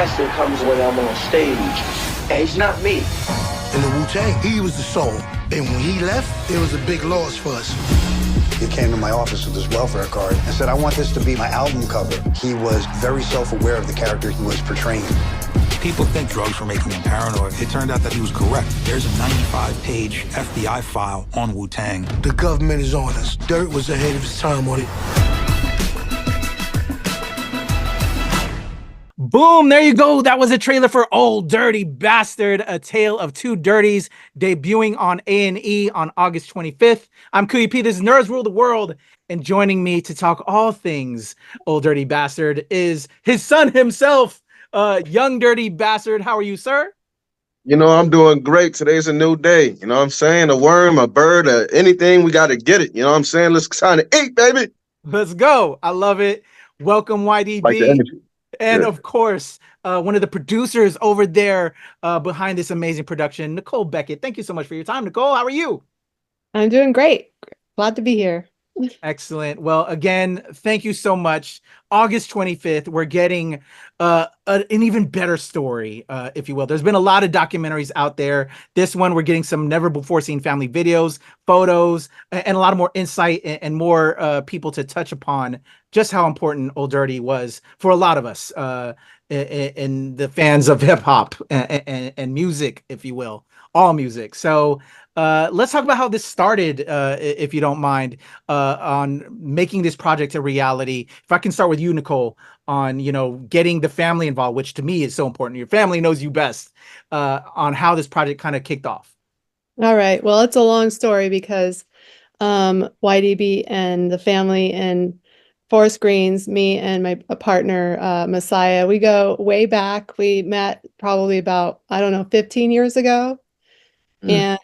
master comes when I'm on stage. And he's not me. In the Wu-Tang, he was the soul. And when he left, it was a big loss for us. He came to my office with his welfare card and said, I want this to be my album cover. He was very self-aware of the character he was portraying. People think drugs were making him paranoid. It turned out that he was correct. There's a 95-page FBI file on Wu-Tang. The government is on us. Dirt was ahead of his time on it. Boom, there you go. That was a trailer for Old Dirty Bastard, a tale of two dirties, debuting on A&E on August 25th. I'm Kuya. This is Nerds Rule the World, and joining me to talk all things Old Dirty Bastard is his son himself, Young Dirty Bastard. How are you, sir? You know, I'm doing great. Today's a new day. You know what I'm saying? A worm, a bird, anything, we got to get it. You know what I'm saying? Let's kind of eat, baby. Let's go. I love it. Welcome, YDB. Like the energy. And of course, one of the producers over there behind this amazing production, Nicole Beckett. Thank you so much for your time, Nicole. How are you? I'm doing great. Glad to be here. Excellent. Well, again, thank you so much. August 25th, we're getting an even better story, if you will. There's been a lot of documentaries out there. This one, we're getting some never before seen family videos, photos, and a lot of more insight and more people to touch upon just how important Old Dirty was for a lot of us in the fans of hip hop and music, if you will, all music. So let's talk about how this started, if you don't mind, on making this project a reality. If I can start with you, Nicole, on, you know, getting the family involved, which to me is so important. Your family knows you best, on how this project kind of kicked off. All right. Well, it's a long story because YDB and the family and Forest Greens, me and my partner, Messiah, we go way back. We met probably about, 15 years ago. And,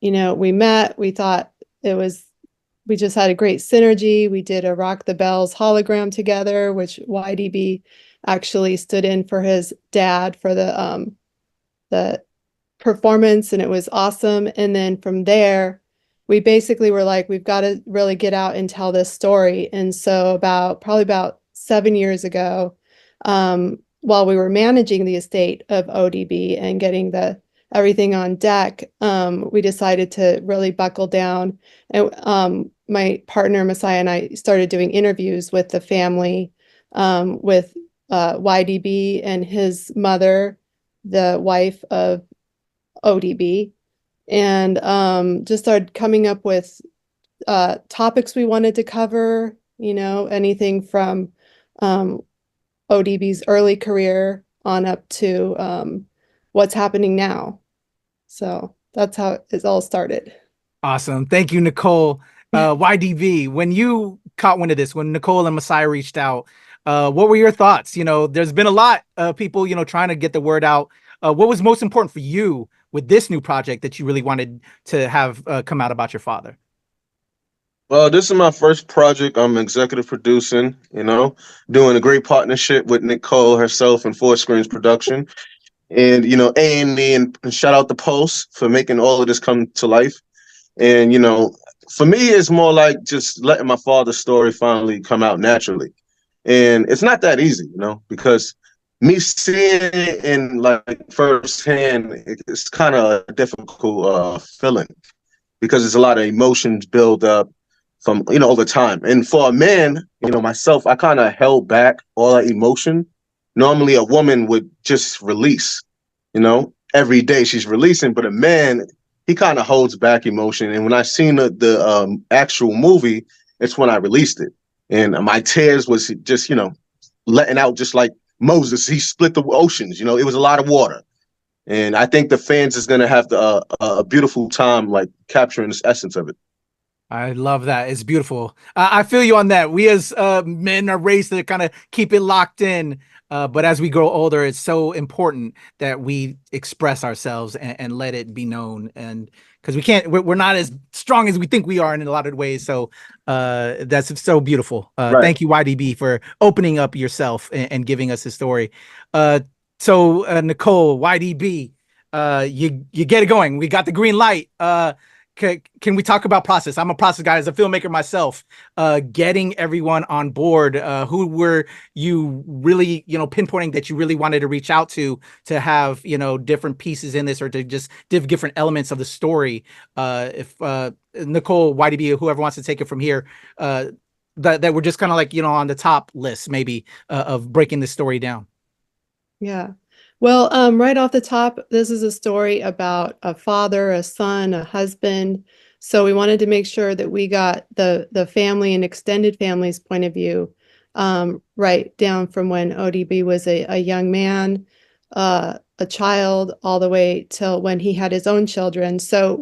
you know, we met, we thought we just had a great synergy. We did a Rock the Bells hologram together, which YDB actually stood in for his dad for the performance, and it was awesome. And then from there, we basically were like, we've got to really get out and tell this story. And so probably about 7 years ago, while we were managing the estate of ODB and getting everything on deck, we decided to really buckle down. And my partner, Messiah, and I started doing interviews with the family, with YDB and his mother, the wife of ODB, and just started coming up with topics we wanted to cover, you know, anything from ODB's early career on up to what's happening now. So that's how it all started. Awesome. Thank you, Nicole. YDB, when you caught wind of this, when Nicole and Messiah reached out, what were your thoughts? You know, there's been a lot of people, you know, trying to get the word out. What was most important for you with this new project that you really wanted to have come out about your father? Well, this is my first project I'm executive producing, you know, doing a great partnership with Nicole herself and Four Screens Production. And, you know, A&E and shout out the Post for making all of this come to life. And, you know, for me, it's more like just letting my father's story finally come out naturally. And it's not that easy, you know, because me seeing it in like firsthand, it's kind of a difficult feeling because there's a lot of emotions build up from, you know, over time. And for a man, you know, myself, I kind of held back all that emotion. Normally a woman would just release, you know, every day she's releasing, but a man, he kind of holds back emotion. And when I seen the actual movie, it's when I released it. And my tears was just, you know, letting out just like Moses. He split the oceans, you know, it was a lot of water. And I think the fans is going to have a beautiful time, like capturing this essence of it. I love that. It's beautiful. I feel you on that. We as men are raised to kind of keep it locked in. But as we grow older, it's so important that we express ourselves and let it be known. And because we're not as strong as we think we are in a lot of ways. So that's so beautiful. Right. Thank you, YDB, for opening up yourself and giving us a story. So Nicole, YDB, you get it going. We got the green light. can we talk about process? I'm a process guy as a filmmaker myself. Getting everyone on board. Who were you really, pinpointing that you really wanted to reach out to have, different pieces in this, or to just give different elements of the story? If Nicole, YDB, whoever wants to take it from here, that we're just kind of like, on the top list maybe of breaking the story down. Yeah. Well, right off the top, this is a story about a father, a son, a husband. So we wanted to make sure that we got the family and extended family's point of view, right down from when ODB was a young man, a child, all the way till when he had his own children. So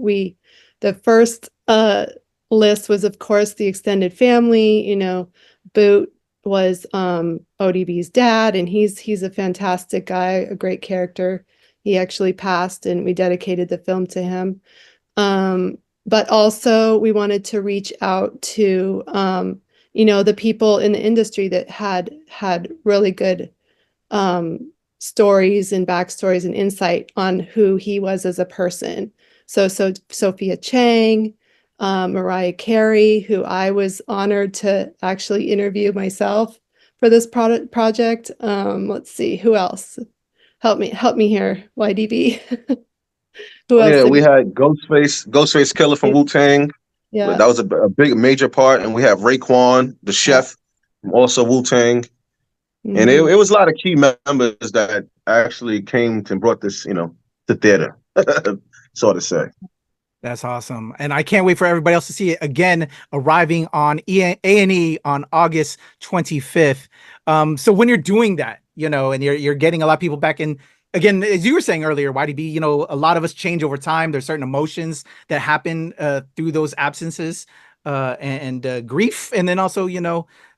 the first list was, of course, the extended family. Boot was ODB's dad, and he's a fantastic guy, a great character. He actually passed, and we dedicated the film to him. But also we wanted to reach out to the people in the industry that had really good stories and backstories and insight on who he was as a person. So Sophia Chang, Mariah, Carey, who I was honored to actually interview myself for this project. Let's see, who else? Help me here, YDB. Who else? Yeah, we had Ghostface Killer from Wu-Tang. Yeah, that was a big major part, and we have Raekwon, the chef, from also Wu-Tang, and it was a lot of key members that actually came and brought this, to theater, so to say. That's awesome. And I can't wait for everybody else to see it again, arriving on A&E on August 25th. So when you're doing that, and you're getting a lot of people back in, again, as you were saying earlier, YDB, a lot of us change over time. There's certain emotions that happen through those absences and grief. And then also,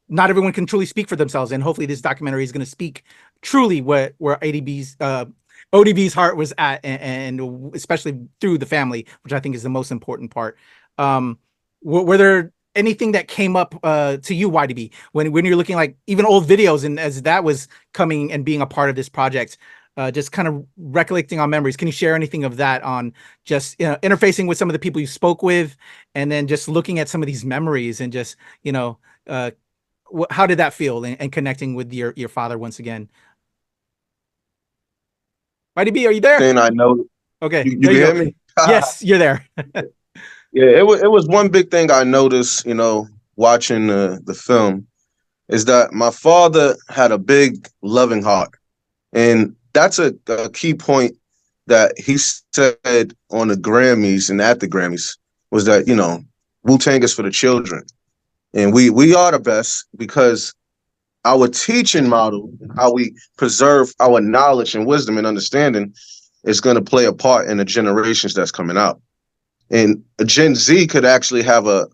not everyone can truly speak for themselves. And hopefully this documentary is going to speak truly where ODB's heart was at, and especially through the family, which I think is the most important part. Were there anything that came up to you, YDB, when you're looking like even old videos, and as that was coming and being a part of this project, just kind of recollecting on memories? Can you share anything of that on just interfacing with some of the people you spoke with, and then just looking at some of these memories and just how did that feel, and connecting with your father once again? YDB, are you there? Thing I know. Okay. You can hear me? Yes, you're there. Yeah, it was one big thing I noticed, watching the film, is that my father had a big loving heart. And that's a key point that he said on the Grammys and at the Grammys, was that, Wu-Tang is for the children. And we are the best because our teaching model, how we preserve our knowledge and wisdom and understanding, is going to play a part in the generations that's coming out. And Gen Z could actually have a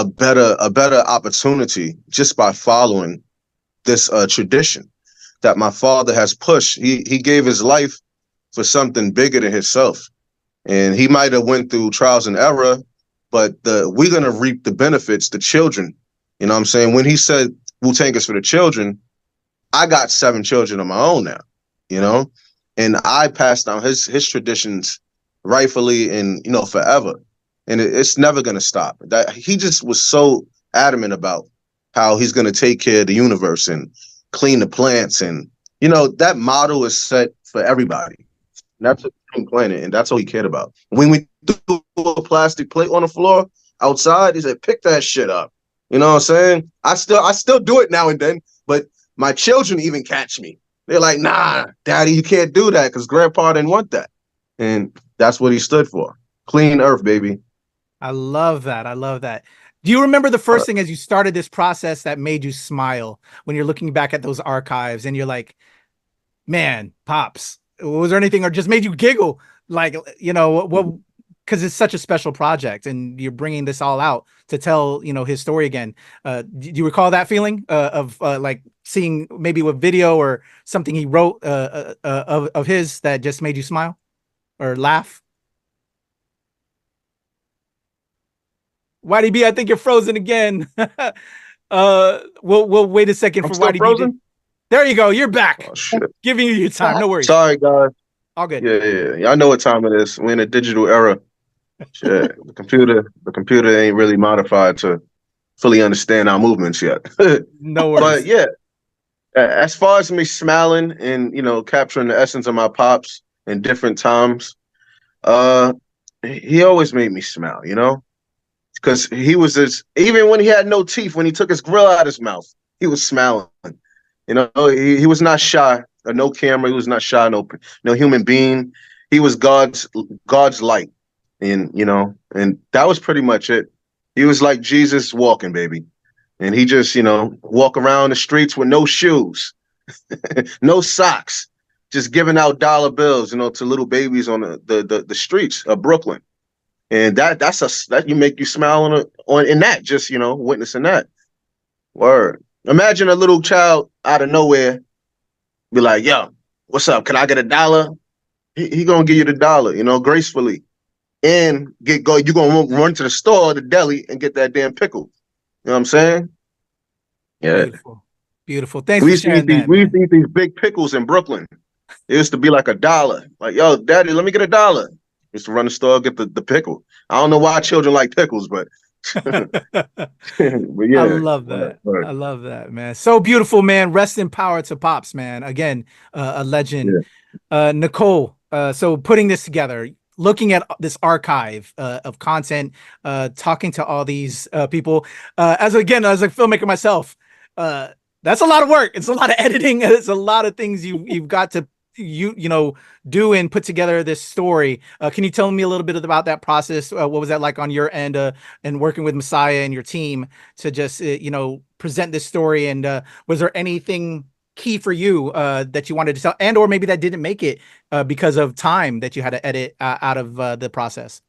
better opportunity just by following this tradition that my father has pushed. He gave his life for something bigger than himself. And he might have went through trials and error, but we're going to reap the benefits, the children. You know what I'm saying? When he said Wu-Tang is for the children, I got 7 children of my own now, and I passed down his traditions rightfully and, forever. And it's never going to stop. That he just was so adamant about how he's going to take care of the universe and clean the plants. And, that model is set for everybody. And that's a clean planet. And that's all he cared about. When we threw a plastic plate on the floor outside, he said, pick that shit up. You know what I'm saying? I still do it now and then, but my children even catch me. They're like, nah, daddy, you can't do that because grandpa didn't want that. And that's what he stood for. Clean earth, baby. I love that. Do you remember the first thing as you started this process that made you smile when you're looking back at those archives and you're like, man, Pops, was there anything or just made you giggle? Like, what? Because it's such a special project and you're bringing this all out to tell, his story again. Do you recall that feeling of like seeing maybe a video or something he wrote of his that just made you smile or laugh? YDB, I think you're frozen again. We'll wait a second for YDB. Frozen? There you go. You're back. Oh, shit. Giving you your time. No worries. Sorry, guys. All good. Yeah. I know what time it is. We're in a digital era. Shit, the computer ain't really modified to fully understand our movements yet. No But worries. yeah, as far as me smiling and capturing the essence of my pops in different times, he always made me smile, because he was even when he had no teeth, when he took his grill out of his mouth, he was smiling. He was not shy. No camera. He was not shy. No human being. He was God's light, and and that was pretty much it. He was like Jesus walking, baby, and he just walk around the streets with no shoes, no socks, just giving out dollar bills, to little babies on the streets of Brooklyn. And that you make you smile on in that, just witnessing that. Word. Imagine a little child out of nowhere be like, "Yo, what's up? Can I get $1?" He gonna give you the dollar, gracefully, and you gonna run to the store, the deli, and get that damn pickle. You know what I'm saying? Yeah. Beautiful. Beautiful. Thanks for sharing that, We man. used to eat these big pickles in Brooklyn. It used to be like $1. Like, yo, daddy, let me get $1. Used to run the store, get the pickle. I don't know why children like pickles, but but yeah. I love that. I love that, man. So beautiful, man. Rest in power to Pops, man. Again, a legend. Nicole, so putting this together, looking at this archive of content, talking to all these people, as a filmmaker myself, that's a lot of work. It's a lot of editing. It's a lot of things you've got to do and put together this story. Can you tell me a little bit about that process? What was that like on your end, and working with Messiah and your team to just present this story? And was there anything key for you that you wanted to tell, and or maybe that didn't make it because of time that you had to edit out of the process?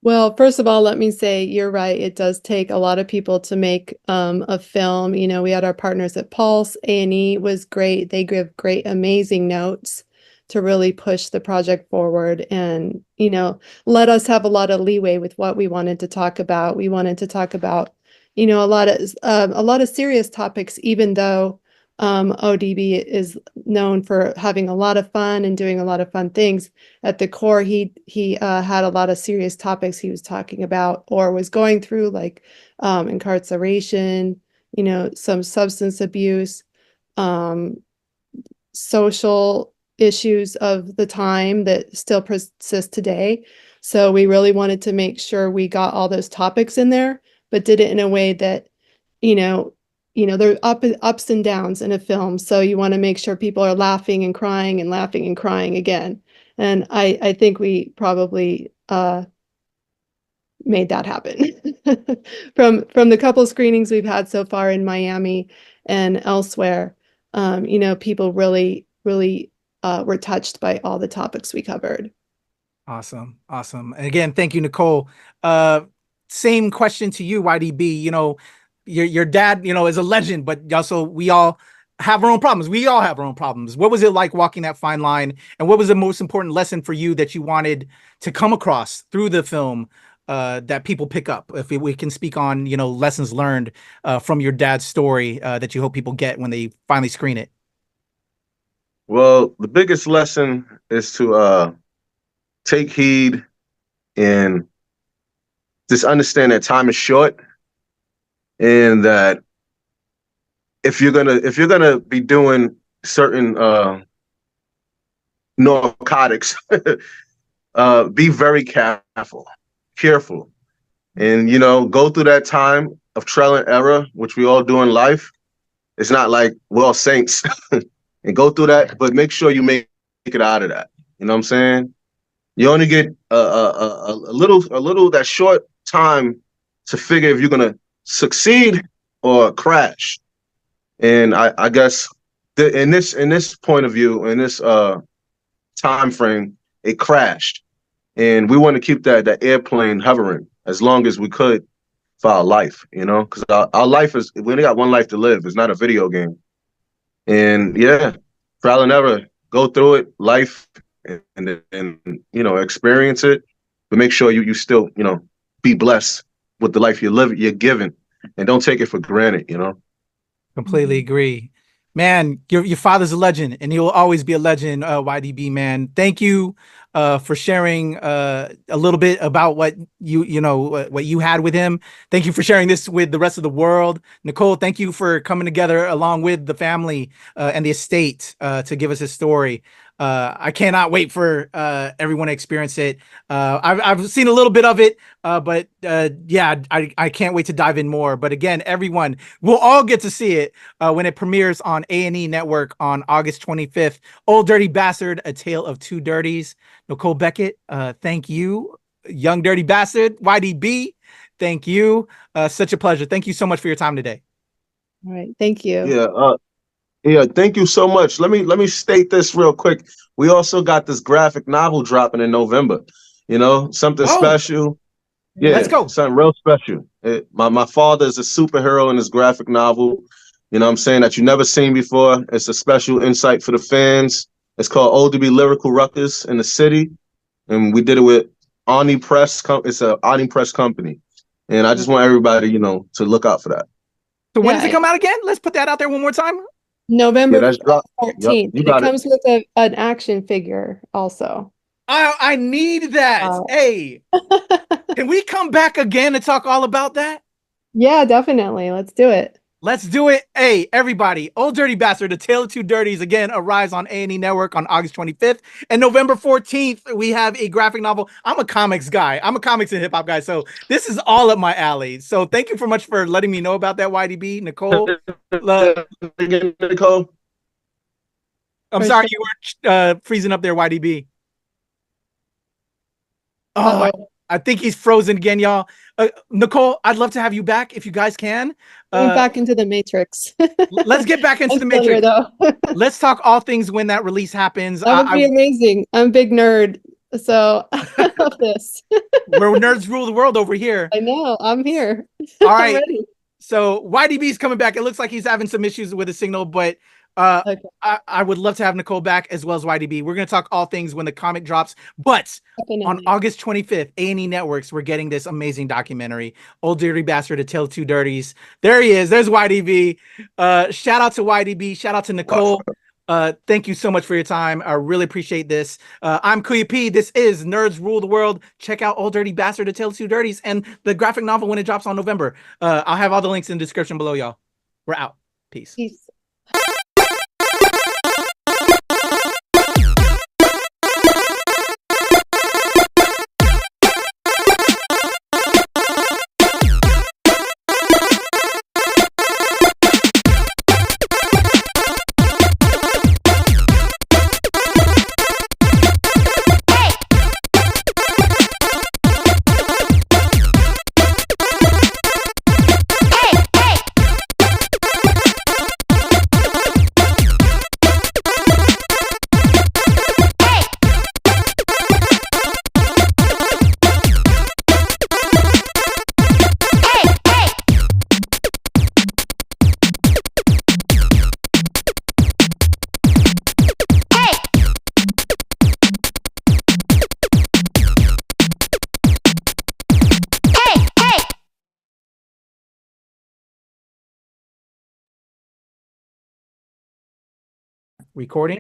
Well, first of all, let me say you're right. It does take a lot of people to make a film. We had our partners at Pulse. A&E was great. They give great, amazing notes to really push the project forward and, let us have a lot of leeway with what we wanted to talk about. We wanted to talk about, a lot of serious topics, even though ODB is known for having a lot of fun and doing a lot of fun things. At the core, he had a lot of serious topics he was talking about or was going through, like incarceration, some substance abuse, social issues of the time that still persist today. So we really wanted to make sure we got all those topics in there, but did it in a way that, there are ups and downs in a film. So you want to make sure people are laughing and crying again. And I think we probably made that happen. From the couple screenings we've had so far in Miami and elsewhere, people really were touched by all the topics we covered. Awesome. And again, thank you, Nicole. Same question to you, YDB. Your dad, is a legend, but also we all have our own problems. We all have our own problems. What was it like walking that fine line? And what was the most important lesson for you that you wanted to come across through the film that people pick up? If we can speak on, lessons learned from your dad's story that you hope people get when they finally screen it. Well, the biggest lesson is to take heed and just understand that time is short. And that if you're gonna be doing certain narcotics, be very careful, and go through that time of trial and error, which we all do in life. It's not like we're all saints, and go through that, but make sure you make it out of that. You know what I'm saying? You only get a little that short time to figure if you're gonna succeed or crash. And I guess in this point of view, in this time frame, it crashed. And we want to keep that airplane hovering as long as we could for our life, because our life we only got one life to live. It's not a video game. And yeah, trial and error, go through it, life, and experience it, but make sure you still, be blessed with the life you're given, and don't take it for granted, Completely agree. Man, your father's a legend, and he will always be a legend, YDB, man. Thank you for sharing a little bit about what what you had with him. Thank you for sharing this with the rest of the world. Nicole, thank you for coming together along with the family and the estate to give us his story. I cannot wait for everyone to experience it. I've seen a little bit of it, but yeah, I can't wait to dive in more. But again, everyone, we'll all get to see it when it premieres on A&E Network on August 25th. Old Dirty Bastard, A Tale of Two Dirties. Nicole Beckett, thank you. Young Dirty Bastard, YDB, thank you. Such a pleasure. Thank you so much for your time today. All right. Thank you. Yeah, thank you so much. Let me state this real quick. We also got this graphic novel dropping in November. Something special. Yeah, let's go. Something real special. My father is a superhero in this graphic novel. I'm saying, that you never seen before. It's a special insight for the fans. It's called Old to Be Lyrical Ruckus in the City. And we did it with A&E Press. It's a A&E Press company. And I just want everybody, to look out for that. So when does it come out again? Let's put that out there one more time. November 14th. Yep, it comes with an action figure also. I need that. Hey, can we come back again and talk all about that? Yeah, definitely. Let's do it. Let's do it. Hey, everybody. Old Dirty Bastard, A Tale of Two Dirties, again, arrives on A&E Network on August 25th. And November 14th, we have a graphic novel. I'm a comics guy. I'm a comics and hip-hop guy. So this is all up my alley. So thank you so much for letting me know about that, YDB. Nicole. Nicole? I'm sorry, you were freezing up there, YDB. Oh, I think he's frozen again, y'all. Nicole, I'd love to have you back if you guys can. Going back into the Matrix. Let's get back into the Matrix. Let's talk all things when that release happens. That would be amazing. I'm a big nerd, so I love this. Where nerds rule the world over here. I know. I'm here. All right. So YDB's coming back. It looks like he's having some issues with the signal, but okay. I would love to have Nicole back as well as YDB. We're going to talk all things when the comic drops. But on August 25th, A&E Networks, we're getting this amazing documentary, Old Dirty Bastard, A Tale of Two Dirties. There he is. There's YDB. Shout out to YDB. Shout out to Nicole. Thank you so much for your time. I really appreciate this. I'm Kuya P. This is Nerds Rule the World. Check out Old Dirty Bastard, A Tale of Two Dirties, and the graphic novel when it drops on November. I'll have all the links in the description below, y'all. We're out. Peace. Recording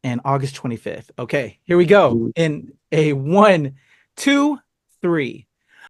and August 25th. Okay, here we go. In a 1, 2, 3.